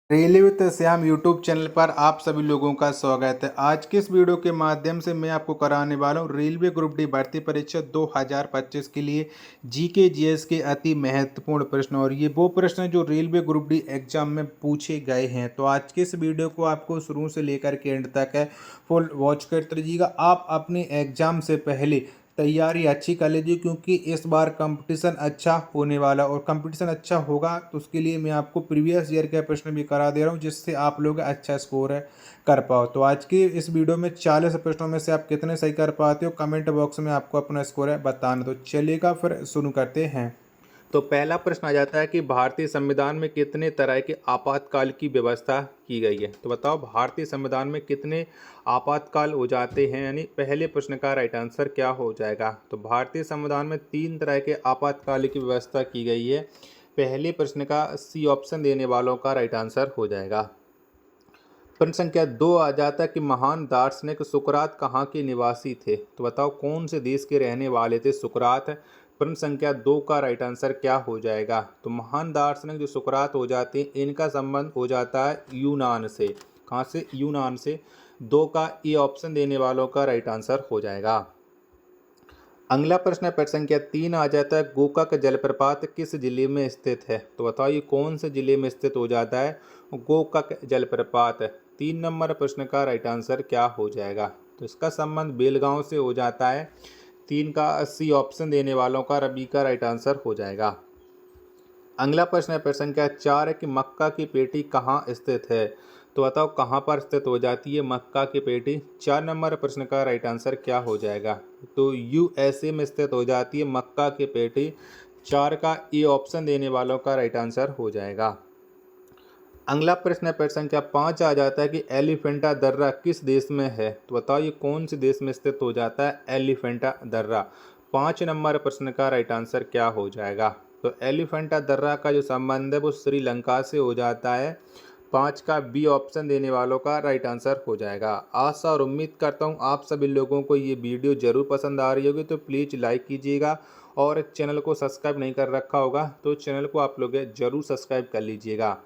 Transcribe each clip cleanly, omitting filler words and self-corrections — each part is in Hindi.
Railway with Shyam YouTube channel पर आप सभी लोगों का स्वागत है। आज के इस वीडियो के माध्यम से मैं आपको कराने वाला हूँ रेलवे ग्रुप डी भर्ती परीक्षा 2025 के लिए जीके जीएस के अति महत्वपूर्ण प्रश्न, और ये वो प्रश्न हैं जो रेलवे ग्रुप डी एग्जाम में पूछे गए हैं। तो आज के इस वीडियो को आपको शुरू से लेकर के एंड तक है फुल वॉच करते रहिएगा। आप अपने एग्जाम से पहले तैयारी अच्छी कर लीजिए, क्योंकि इस बार कंपटीशन अच्छा होने वाला, और कंपटीशन अच्छा होगा तो उसके लिए मैं आपको प्रीवियस ईयर के प्रश्न भी करा दे रहा हूँ, जिससे आप लोग अच्छा स्कोर कर पाओ। तो आज की इस वीडियो में 40 प्रश्नों में से आप कितने सही कर पाते हो, कमेंट बॉक्स में आपको अपना स्कोर है बताना। तो चलिएगा फिर शुरू करते हैं। तो पहला प्रश्न आ जाता है कि भारतीय संविधान में कितने तरह के आपातकाल की व्यवस्था की गई है। तो बताओ भारतीय संविधान में कितने आपातकाल हो जाते हैं, यानी पहले प्रश्न का राइट आंसर क्या हो जाएगा। तो भारतीय संविधान में 3 तरह के आपातकाल की व्यवस्था की गई है। पहले प्रश्न का सी ऑप्शन देने वालों का राइट आंसर हो जाएगा। प्रश्न संख्या 2 आ जाता है कि महान दार्शनिक सुकरात कहाँ के निवासी थे। तो बताओ कौन से देश के रहने वाले थे सुकरात। प्रश्न संख्या 2 का राइट आंसर क्या हो जाएगा। तो महान दार्शनिक जो सुकरात हो जाते हैं, इनका संबंध हो जाता है यूनान से। कहाँ से? यूनान से। 2 का ए ऑप्शन देने वालों का राइट आंसर हो जाएगा। अगला प्रश्न है प्रश्न संख्या 3 आ जाता है गोकाक जलप्रपात किस जिले में स्थित है। तो बताओ ये कौन से जिले में स्थित हो जाता है गोकाक जलप्रपात। 3 नंबर प्रश्न का राइट आंसर क्या हो जाएगा। तो इसका संबंध बेलगांव से हो जाता है। 3 का सी ऑप्शन देने वालों का रबी का राइट आंसर हो जाएगा। अगला प्रश्न है प्रश्न संख्या 4 है कि मक्का की पेटी कहाँ स्थित है। तो बताओ कहाँ पर स्थित हो जाती है मक्का की पेटी। 4 नंबर प्रश्न का राइट आंसर क्या हो जाएगा। तो यूएसए में स्थित हो जाती है मक्का की पेटी। 4 का ए ऑप्शन देने वालों का राइट आंसर हो जाएगा। अगला प्रश्न है प्रश्न संख्या 5 आ जाता है कि एलिफेंटा दर्रा किस देश में है। तो बताओ ये कौन से देश में स्थित हो जाता है एलिफेंटा दर्रा। 5 नंबर प्रश्न का राइट आंसर क्या हो जाएगा। तो एलिफेंटा दर्रा का जो संबंध है वो श्रीलंका से हो जाता है। 5 का बी ऑप्शन देने वालों का राइट आंसर हो जाएगा। आशा और उम्मीद करता हूँ आप सभी लोगों को ये वीडियो जरूर पसंद आ रही होगी, तो प्लीज़ लाइक कीजिएगा, और चैनल को सब्सक्राइब नहीं कर रखा होगा तो चैनल को आप लोग जरूर सब्सक्राइब कर लीजिएगा।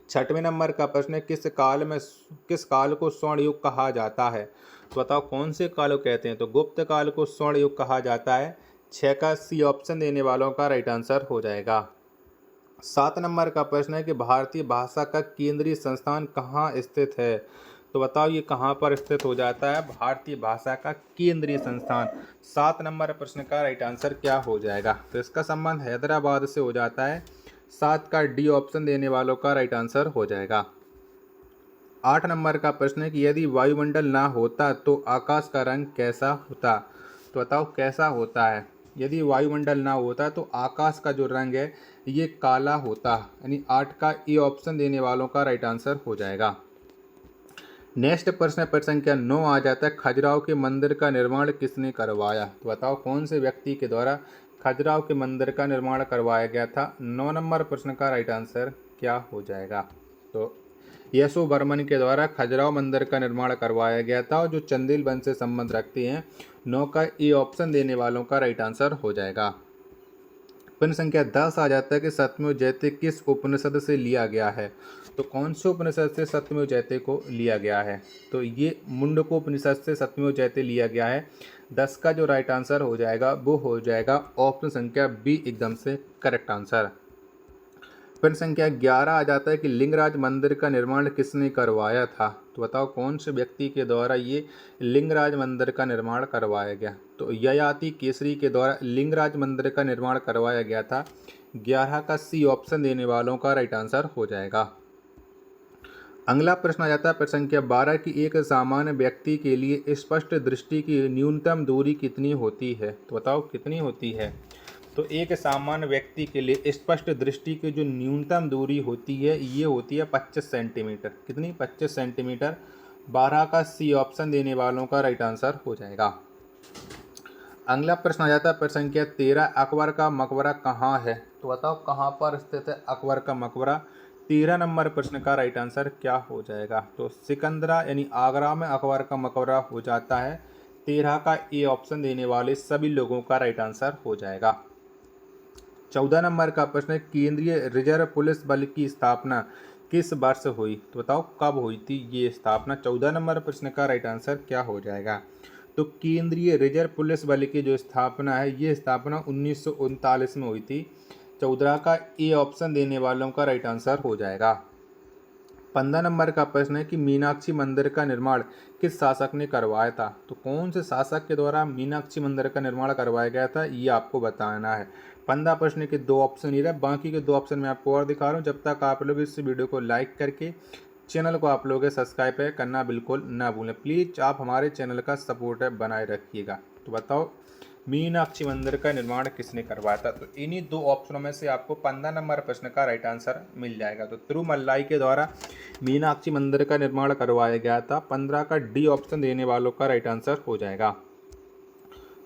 6वें नंबर का प्रश्न है किस काल को स्वर्ण युग कहा जाता है। तो बताओ कौन से काल को कहते हैं। तो गुप्त काल को स्वर्ण युग कहा जाता है। 6 का सी ऑप्शन देने वालों का राइट आंसर हो जाएगा। 7 नंबर का प्रश्न है कि भारतीय भाषा का केंद्रीय संस्थान कहाँ स्थित है। तो बताओ ये कहाँ पर स्थित हो जाता है भारतीय भाषा का केंद्रीय संस्थान। 7 नंबर प्रश्न का राइट आंसर क्या हो जाएगा। तो इसका संबंध हैदराबाद से हो जाता है। 7 का डी ऑप्शन देने वालों का राइट आंसर हो जाएगा। 8 नंबर का प्रश्न है कि यदि वायुमंडल ना होता तो आकाश का रंग कैसा होता। तो बताओ कैसा होता है। यदि वायुमंडल ना होता तो आकाश का जो रंग है ये काला होता, यानी 8 का ए ऑप्शन देने वालों का राइट आंसर हो जाएगा। नेक्स्ट प्रश्न है प्रश्न संख्या 9 आ जाता है खजुराहो के मंदिर का निर्माण किसने करवाया। तो बताओ कौन से व्यक्ति के द्वारा खजुराहो के मंदिर का निर्माण करवाया गया था। 9 नंबर प्रश्न का राइट आंसर क्या हो जाएगा। तो यशो बर्मन के द्वारा खजुराहो मंदिर का निर्माण करवाया गया था, और जो चंदेल वंश से संबंध रखते हैं। 9 का ए ऑप्शन देने वालों का राइट आंसर हो जाएगा। प्रश्न संख्या 10 आ जाता है कि सत्यमेव जयते किस उपनिषद से लिया गया है। तो कौन से उपनिषद से सत्यमेव जयते को लिया गया है। तो ये मुंडकोपनिषद से सत्यमेव जयते लिया गया है। 10 का जो राइट आंसर हो जाएगा वो हो जाएगा ऑप्शन संख्या बी, एकदम से करेक्ट आंसर। प्रश्न संख्या 11 आ जाता है कि लिंगराज मंदिर का निर्माण किसने करवाया था। तो बताओ कौन से व्यक्ति के द्वारा ये लिंगराज मंदिर का निर्माण करवाया गया। तो ययाति केसरी के द्वारा लिंगराज मंदिर का निर्माण करवाया गया था। 11 का सी ऑप्शन देने वालों का राइट आंसर हो जाएगा। अगला प्रश्न आ जाता है प्रश्न संख्या 12 की एक सामान्य व्यक्ति के लिए स्पष्ट दृष्टि की न्यूनतम दूरी कितनी होती है। तो बताओ कितनी होती है। तो एक सामान्य व्यक्ति के लिए स्पष्ट दृष्टि की जो न्यूनतम दूरी होती है ये होती है 25 सेंटीमीटर। कितनी? 25 सेंटीमीटर। 12 का सी ऑप्शन देने वालों का राइट आंसर हो जाएगा। अगला प्रश्न आ जाता है प्रश्न संख्या 13 अकबर का मकबरा कहाँ है। तो बताओ कहाँ पर स्थित है अकबर का मकबरा। 13 नंबर प्रश्न का राइट आंसर क्या हो जाएगा। तो सिकंदरा यानी आगरा में अकबर का मकबरा हो जाता है। 13 का ए ऑप्शन देने वाले सभी लोगों का राइट आंसर हो जाएगा। 14 नंबर का प्रश्न है केंद्रीय रिजर्व पुलिस बल की स्थापना किस वर्ष हुई? तो बताओ कब हुई थी ये स्थापना? 14 नंबर प्रश्न का राइट आंसर क्या हो जाएगा? तो केंद्रीय रिजर्व पुलिस बल की जो स्थापना है ये स्थापना 1939 में हुई थी। 14 का ए ऑप्शन देने वालों का राइट आंसर हो जाएगा। 15 नंबर का प्रश्न है कि मीनाक्षी मंदिर का निर्माण किस शासक ने करवाया था? तो कौन से शासक के द्वारा मीनाक्षी मंदिर का निर्माण करवाया गया था ये आपको बताना है। 15 प्रश्न के 2 ऑप्शन ही रहे, बाकी के 2 ऑप्शन मैं आपको और दिखा रहा हूँ। जब तक आप लोग इस वीडियो को लाइक करके चैनल को आप लोग सब्सक्राइब करना बिल्कुल ना भूलें। प्लीज़ आप हमारे चैनल का सपोर्ट बनाए रखिएगा। तो बताओ मीनाक्षी मंदिर का निर्माण किसने करवाया था? तो इन्हीं 2 ऑप्शनों में से आपको 15 नंबर प्रश्न का राइट आंसर मिल जाएगा। तो तिरुमलाई के द्वारा मीनाक्षी मंदिर का निर्माण करवाया गया था। 15 का डी ऑप्शन देने वालों का राइट आंसर हो जाएगा।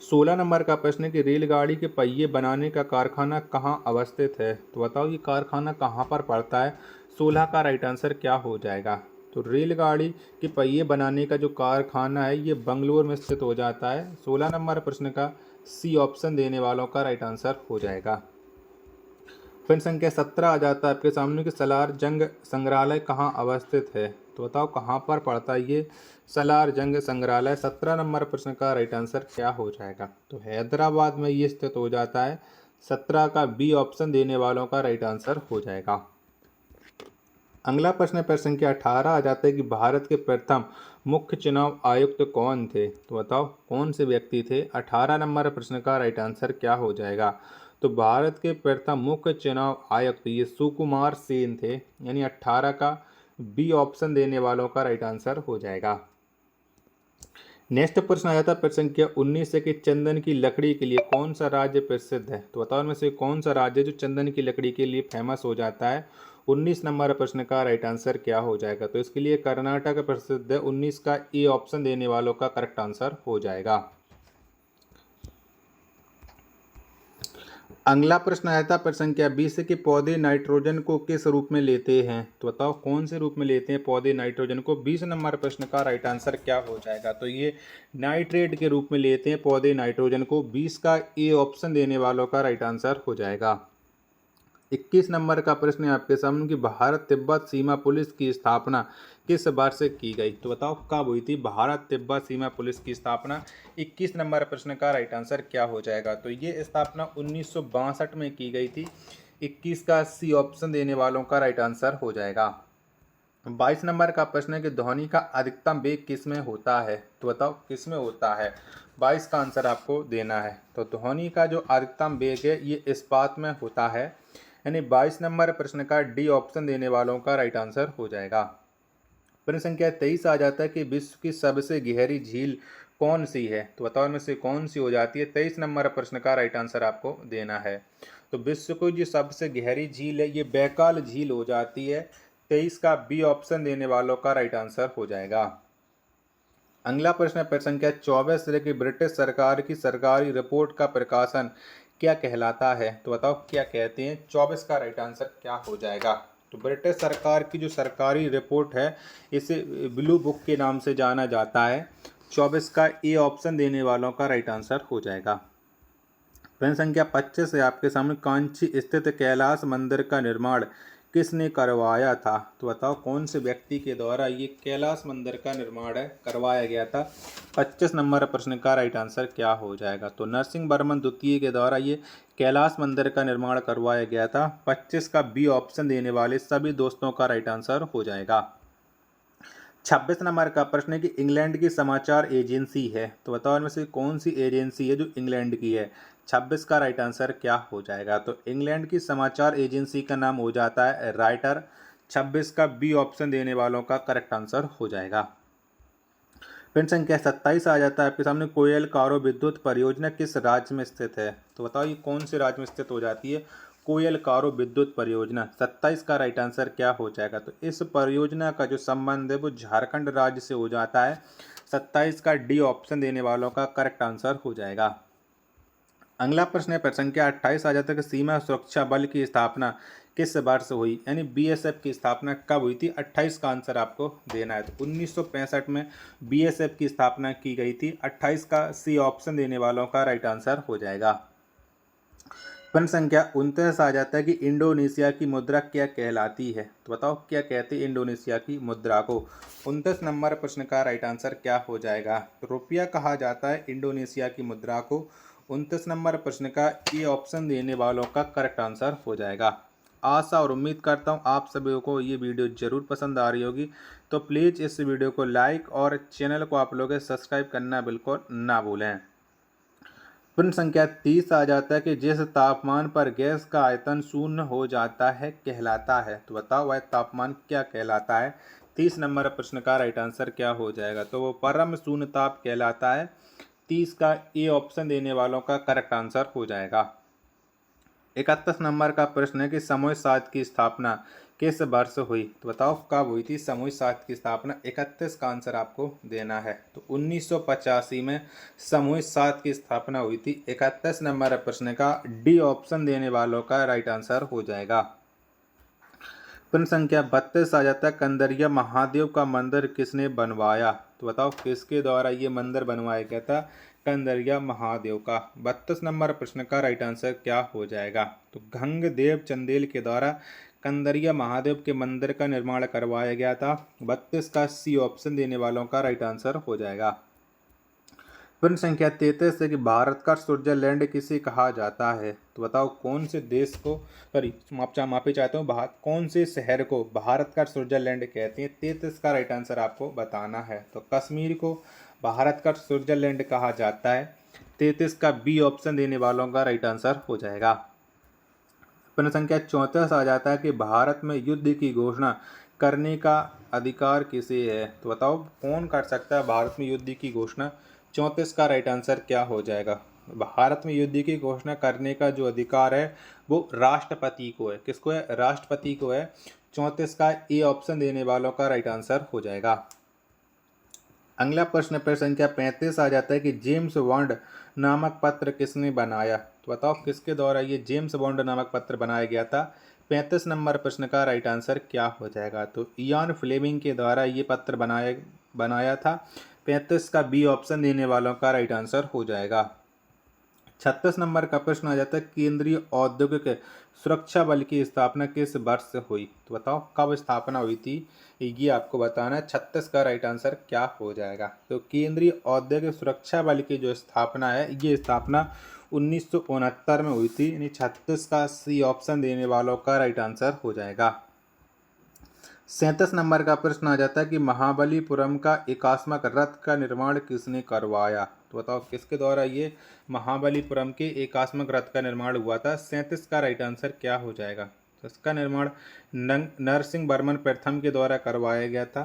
16 नंबर का प्रश्न है कि रेलगाड़ी के पहिए बनाने का कारखाना कहाँ अवस्थित है? तो बताओ ये कारखाना कहाँ पर पड़ता है? 16 का राइट आंसर क्या हो जाएगा? तो रेलगाड़ी के पहिए बनाने का जो कारखाना है ये बंगलोर में स्थित हो जाता है। 16 नंबर प्रश्न का सी ऑप्शन देने वालों का राइट आंसर हो जाएगा। फिर संख्या 17 आ जाता है आपके सामने कि सलार जंग संग्रहालय कहाँ अवस्थित है? तो बताओ कहाँ पर पड़ता है ये सलार जंग संग्रहालय? 17 नंबर प्रश्न का राइट आंसर क्या हो जाएगा? तो हैदराबाद में ये स्थित हो जाता है। 17 का बी ऑप्शन देने वालों का राइट आंसर हो जाएगा। अगला प्रश्न पर संख्या 18 आ जाता है कि भारत के प्रथम मुख्य चुनाव आयुक्त कौन थे? तो बताओ कौन से व्यक्ति थे? 18 नंबर प्रश्न का राइट आंसर क्या हो जाएगा? तो भारत के प्रथम मुख्य चुनाव आयुक्त ये सुकुमार सेन थे, यानी 18 का बी ऑप्शन देने वालों का राइट आंसर हो जाएगा। नेक्स्ट प्रश्न आ जाता है प्रश्न संख्या 19 से कि चंदन की लकड़ी के लिए कौन सा राज्य प्रसिद्ध है? तो बताओ इनमें से कौन सा राज्य जो चंदन की लकड़ी के लिए फेमस हो जाता है? 19 नंबर प्रश्न का राइट आंसर क्या हो जाएगा? तो इसके लिए कर्नाटक प्रसिद्ध है। 19 का ए ऑप्शन देने वालों का करेक्ट आंसर हो जाएगा। अगला प्रश्न आया था प्रश्न संख्या 20 से कि पौधे नाइट्रोजन को किस रूप में लेते हैं? तो बताओ कौन से रूप में लेते हैं पौधे नाइट्रोजन को? 20 नंबर प्रश्न का राइट आंसर क्या हो जाएगा? तो ये नाइट्रेट के रूप में लेते हैं पौधे नाइट्रोजन को। 20 का ए ऑप्शन देने वालों का राइट आंसर हो जाएगा। 21 नंबर का प्रश्न है आपके सामने कि भारत तिब्बत सीमा पुलिस की स्थापना किस वर्ष से की गई? तो बताओ कब हुई थी भारत तिब्बत सीमा पुलिस की स्थापना? 21 नंबर प्रश्न का राइट आंसर क्या हो जाएगा? तो ये स्थापना 1962 में की गई थी। 21 का सी ऑप्शन देने वालों का राइट आंसर हो जाएगा। 22 नंबर का प्रश्न है कि ध्वनि का अधिकतम वेग किस में होता है? तो बताओ किस में होता है? 22 का आंसर आपको देना है। तो ध्वनि का जो अधिकतम वेग है ये इस्पात में होता है, यानी 22 नंबर प्रश्न का डी ऑप्शन देने वालों का राइट आंसर हो जाएगा। प्रश्न संख्या 23 आ जाता है कि विश्व की सबसे गहरी झील कौन सी है? तो बताओ इनमें से कौन सी हो जाती है? 23 नंबर प्रश्न का राइट आंसर आपको देना है। तो विश्व की जो सबसे गहरी झील है ये बैकाल झील हो जाती है। 23 का बी ऑप्शन देने वालों का राइट आंसर हो जाएगा। अगला प्रश्न है प्रश्न संख्या 24 से कि ब्रिटिश सरकार की सरकारी रिपोर्ट का प्रकाशन क्या कहलाता है? तो बताओ क्या कहते हैं? 24 का राइट आंसर क्या हो जाएगा? तो ब्रिटिश सरकार की जो सरकारी रिपोर्ट है इसे ब्लू बुक के नाम से जाना जाता है। 24 का ए ऑप्शन देने वालों का राइट आंसर हो जाएगा। प्रश्न संख्या 25 है आपके सामने कांची स्थित कैलाश मंदिर का निर्माण किसने करवाया था? तो बताओ कौन से व्यक्ति के द्वारा ये कैलाश मंदिर का निर्माण करवाया गया था? 25 नंबर प्रश्न का राइट आंसर क्या हो जाएगा? तो नरसिंह वर्मन द्वितीय के द्वारा ये कैलाश मंदिर का निर्माण करवाया गया था। 25 का बी ऑप्शन देने वाले सभी दोस्तों का राइट आंसर हो जाएगा। 26 नंबर का प्रश्न है कि इंग्लैंड की समाचार एजेंसी है। तो बताओ इनमें से कौन सी एजेंसी है जो इंग्लैंड की है? 26 का राइट आंसर क्या हो जाएगा? तो इंग्लैंड की समाचार एजेंसी का नाम हो जाता है राइटर। 26 का बी ऑप्शन देने वालों का करेक्ट आंसर हो जाएगा। प्रश्न संख्या 27 आ जाता है आपके सामने कोयल कारो विद्युत परियोजना किस राज्य में स्थित है? तो बताओ ये कौन से राज्य में स्थित हो जाती है कोयल कारो विद्युत परियोजना? 27 का राइट आंसर क्या हो जाएगा? तो इस परियोजना का जो संबंध है वो झारखंड राज्य से हो जाता है। 27 का डी ऑप्शन देने वालों का करेक्ट आंसर हो जाएगा। अगला प्रश्न है प्रश्न संख्या 28 आ जाता है कि सीमा सुरक्षा बल की स्थापना किस वर्ष हुई? यानी बीएसएफ की स्थापना कब हुई थी? 28 का आंसर आपको देना है। तो 1965 में बीएसएफ की स्थापना की गई थी। 28 का सी ऑप्शन देने वालों का राइट आंसर हो जाएगा। प्रश्न संख्या 29 आ जाता है कि इंडोनेशिया की मुद्रा क्या कहलाती है। तो बताओ क्या कहते हैं इंडोनेशिया की मुद्रा को। 29 नंबर प्रश्न का राइट आंसर क्या हो जाएगा। तो रुपया कहा जाता है इंडोनेशिया की मुद्रा को। 29 नंबर प्रश्न का ये ऑप्शन देने वालों का करेक्ट आंसर हो जाएगा। आशा और उम्मीद करता हूँ आप सभी को ये वीडियो जरूर पसंद आ रही होगी। तो प्लीज़ इस वीडियो को लाइक और चैनल को आप लोग सब्सक्राइब करना बिल्कुल ना भूलें। प्रश्न संख्या 30 आ जाता है कि जिस तापमान पर गैस का आयतन शून्य हो जाता है कहलाता है। तो बताओ वह तापमान क्या कहलाता है। 30 नंबर प्रश्न का राइट आंसर क्या हो जाएगा। तो वो परम शून्य ताप कहलाता है। 30 का ए ऑप्शन देने वालों का करेक्ट आंसर हो जाएगा। 31 नंबर का प्रश्न है कि समूह सात की स्थापना किस वर्ष हुई। तो बताओ कब हुई थी समूह सात की स्थापना। 31 का आंसर आपको देना है। तो 1985 में समूह सात की स्थापना हुई थी। 31 नंबर प्रश्न का डी ऑप्शन देने वालों का राइट आंसर हो जाएगा। प्रश्न संख्या 32 आ जाता है कंदरिया महादेव का मंदिर किसने बनवाया। तो बताओ किसके द्वारा ये मंदिर बनवाया गया था कंदरिया महादेव का। 32 नंबर प्रश्न का राइट आंसर क्या हो जाएगा। तो गंगदेव चंदेल के द्वारा कंदरिया महादेव के मंदिर का निर्माण करवाया गया था। 32 का सी ऑप्शन देने वालों का राइट आंसर हो जाएगा। प्रश्न संख्या 33 है कि भारत का स्विट्जरलैंड किसे कहा जाता है। तो बताओ कौन से देश को माफी चाहता हूँ कौन से शहर को भारत का स्विट्जरलैंड कहते हैं। 33 का राइट आंसर आपको बताना है। तो कश्मीर को भारत का स्विट्जरलैंड कहा जाता है। 33 का बी ऑप्शन देने वालों का राइट आंसर हो जाएगा। प्रश्न संख्या 34 आ जाता है कि भारत में युद्ध की घोषणा करने का अधिकार किसे है। तो बताओ कौन कर सकता है भारत में युद्ध की घोषणा। 34 का राइट आंसर क्या हो जाएगा। भारत में युद्ध की घोषणा करने का जो अधिकार है वो राष्ट्रपति को है। किसको है राष्ट्रपति को है। 34 का ए ऑप्शन देने वालों का राइट आंसर हो जाएगा। अगला प्रश्न संख्या 35 आ जाता है कि जेम्स बॉन्ड नामक पत्र किसने बनाया। तो बताओ किसके द्वारा ये जेम्स बॉन्ड नामक पत्र बनाया गया था। 35 नंबर प्रश्न का राइट आंसर क्या हो जाएगा। तो इयान फ्लेमिंग के द्वारा ये पत्र बनाया था। 35 का बी ऑप्शन देने वालों का राइट आंसर हो जाएगा। 36 नंबर का प्रश्न आ जाता है केंद्रीय औद्योगिक सुरक्षा बल की स्थापना किस वर्ष से हुई। तो बताओ कब स्थापना हुई थी ये आपको बताना है। 36 का राइट आंसर क्या हो जाएगा। तो केंद्रीय औद्योगिक सुरक्षा बल की जो स्थापना है ये स्थापना 1969 में हुई थी। यानी 36 का सी ऑप्शन देने वालों का राइट आंसर हो जाएगा। 37 नंबर का प्रश्न आ जाता है कि महाबलीपुरम का एकात्मक रथ का निर्माण किसने करवाया। तो बताओ किसके द्वारा ये महाबलीपुरम के एकात्मक रथ का निर्माण हुआ था। 37 का राइट आंसर क्या हो जाएगा। तो इसका निर्माण नरसिंह वर्मन प्रथम के द्वारा करवाया गया था।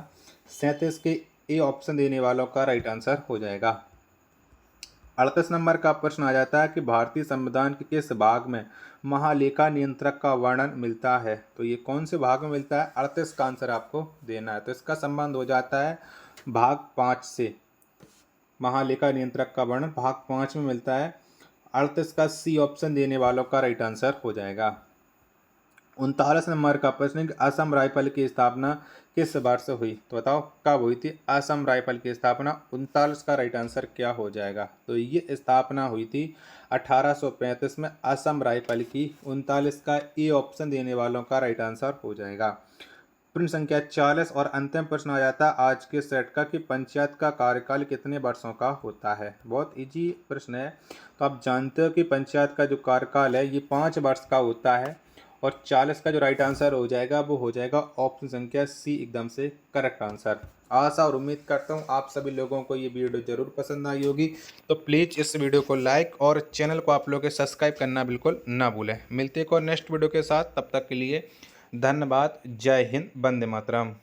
37 के ए ऑप्शन देने वालों का राइट आंसर हो जाएगा। 38 नंबर का प्रश्न आ जाता है कि भारतीय संविधान के किस भाग में महालेखा नियंत्रक का वर्णन मिलता है। तो ये कौन से भाग में मिलता है। 38 का आंसर आपको देना है। तो इसका संबंध हो जाता है भाग 5 से। महालेखा नियंत्रक का वर्णन भाग 5 में मिलता है। 38 का सी ऑप्शन देने वालों का राइट आंसर हो जाएगा। 39 नंबर का प्रश्न असम राइफल की स्थापना किस वर्ष हुई। तो बताओ कब हुई थी असम राइफल की स्थापना। 39 का राइट आंसर क्या हो जाएगा। तो ये स्थापना हुई थी 1835 में असम राइफल की। 39 का ए ऑप्शन देने वालों का राइट आंसर हो जाएगा। प्रश्न संख्या 40 और अंतिम प्रश्न आ जाता है आज के सेट का कि पंचायत का कार्यकाल कितने वर्षों का होता है। बहुत इजी प्रश्न है। तो आप जानते हो कि पंचायत का जो कार्यकाल है ये 5 वर्ष का होता है। और 40 का जो राइट आंसर हो जाएगा वो हो जाएगा ऑप्शन संख्या सी एकदम से करेक्ट आंसर। आशा और उम्मीद करता हूँ आप सभी लोगों को ये वीडियो जरूर पसंद आई होगी। तो प्लीज़ इस वीडियो को लाइक और चैनल को आप लोग सब्सक्राइब करना बिल्कुल ना भूलें। मिलते हैं और नेक्स्ट वीडियो के साथ। तब तक के लिए धन्यवाद। जय हिंद। वंदे मातरम।